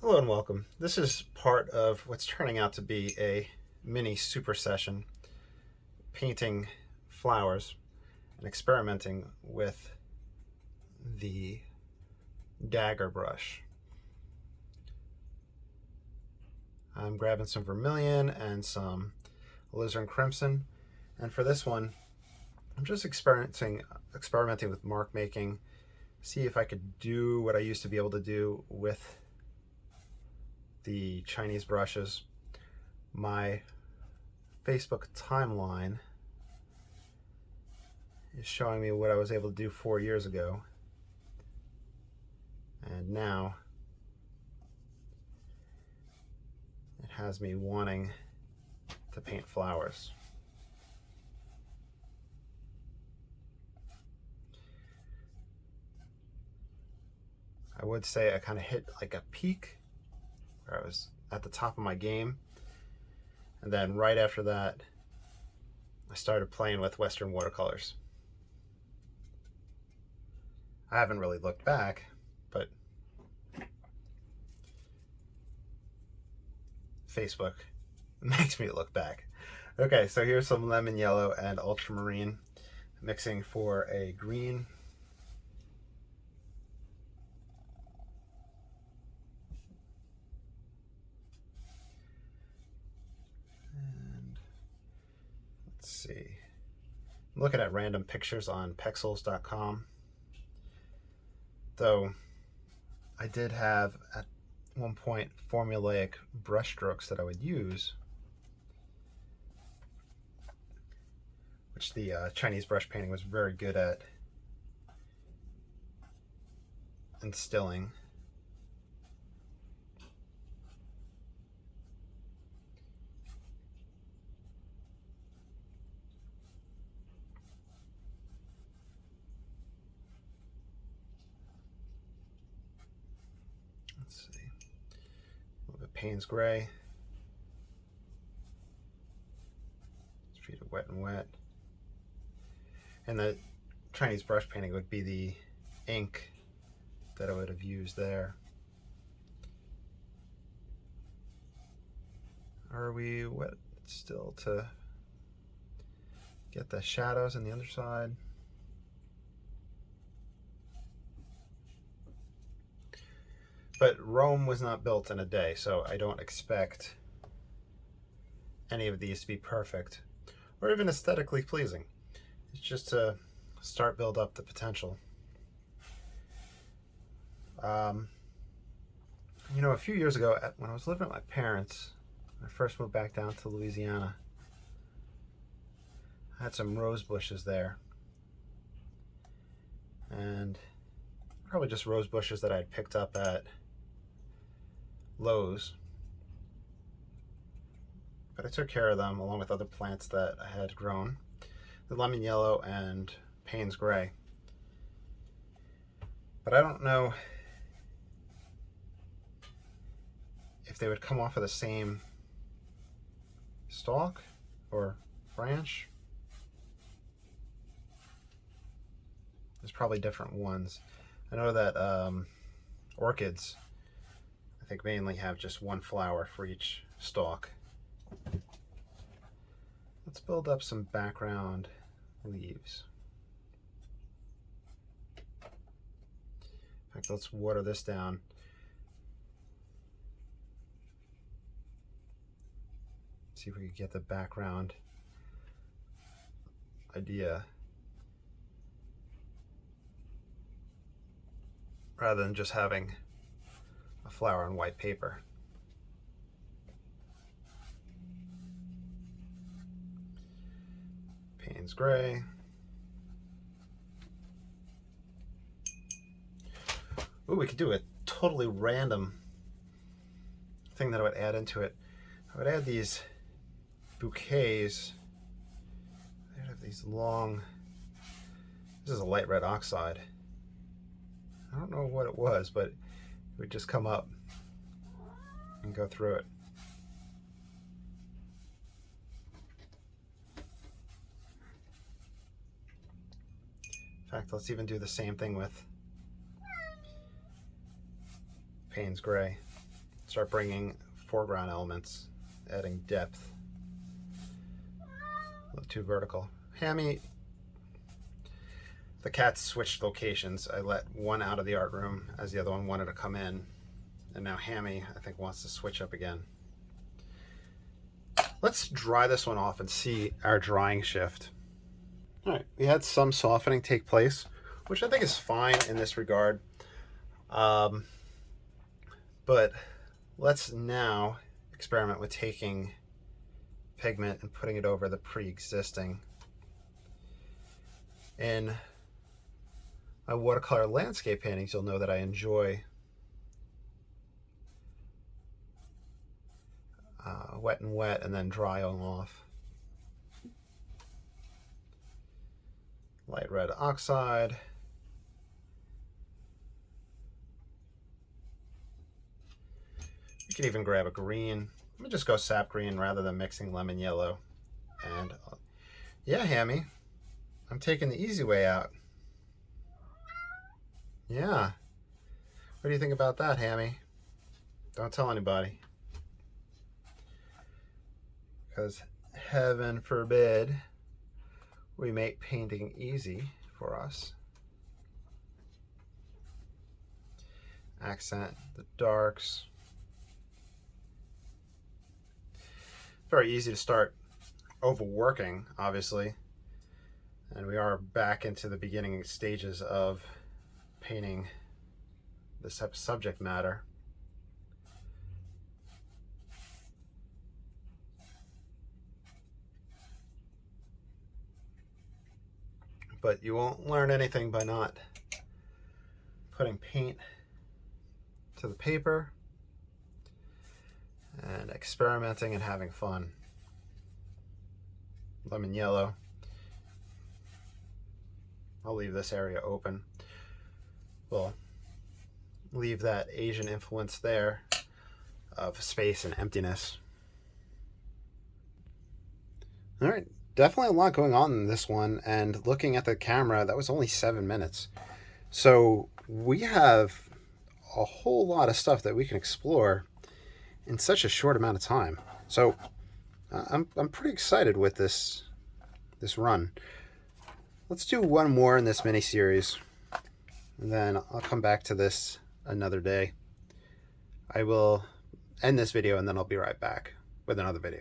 Hello and welcome. This is part of what's turning out to be a mini super session, painting flowers and experimenting with the dagger brush. I'm grabbing some vermilion and some alizarin crimson, and for this one I'm just experimenting with mark making, see if I could do what I used to be able to do with the Chinese brushes. My Facebook timeline is showing me what I was able to do 4 years ago, and now it has me wanting to paint flowers. I would say I kind of hit like a peak where I was at the top of my game, and then right after that I started playing with Western watercolors. I haven't really looked back, but Facebook makes me look back. Okay, so here's some lemon yellow and ultramarine mixing for a green. And let's see. I'm looking at random pictures on pexels.com. Though I did have at one point formulaic brush strokes that I would use, which the Chinese brush painting was very good at instilling. Let's see, a little bit Payne's gray. Let's treat it wet and wet. And the Chinese brush painting would be the ink that I would have used there. Are we wet still to get the shadows on the underside? But Rome was not built in a day, so I don't expect any of these to be perfect or even aesthetically pleasing. It's just to start build up the potential. You know, a few years ago when I was living with my parents, when I first moved back down to Louisiana, I had some rose bushes there, and probably just rose bushes that I had picked up at Lowe's, but I took care of them along with other plants that I had grown, the lemon yellow and Payne's gray. But I don't know if they would come off of the same stalk or branch. There's probably different ones. I know that orchids, I think, mainly have just one flower for each stalk. Let's build up some background leaves. In fact, let's water this down. See if we can get the background idea rather than just having a flower on white paper. Payne's gray. Ooh, we could do a totally random thing that I would add into it. I would add these bouquets. They have these long, this is a light red oxide. I don't know what it was, but it would just come up and go through it. In fact, let's even do the same thing with Payne's gray. start bringing foreground elements, adding depth. A little too vertical. Hammy, the cats switched locations. I let one out of the art room as the other one wanted to come in. And now Hammy, I think, wants to switch up again. Let's dry this one off and see our drying shift. All right, we had some softening take place, which I think is fine in this regard. But let's now experiment with taking pigment and putting it over the pre-existing. In my watercolor landscape paintings, you'll know that I enjoy wet and wet and then drying off. Light red oxide. You can even grab a green. Let me just go sap green rather than mixing lemon yellow. And yeah, Hammy, I'm taking the easy way out. Yeah. What do you think about that, Hammy? Don't tell anybody. Because heaven forbid we make painting easy for us. Accent the darks. Very easy to start overworking, obviously. And we are back into the beginning stages of painting this type of subject matter. But you won't learn anything by not putting paint to the paper and experimenting and having fun. Lemon yellow. I'll leave this area open. We'll leave that Asian influence there of space and emptiness. All right. Definitely a lot going on in this one, and looking at the camera, that was only 7 minutes. So we have a whole lot of stuff that we can explore in such a short amount of time. So I'm pretty excited with this run. Let's do one more in this mini series, and then I'll come back to this another day. I will end this video and then I'll be right back with another video.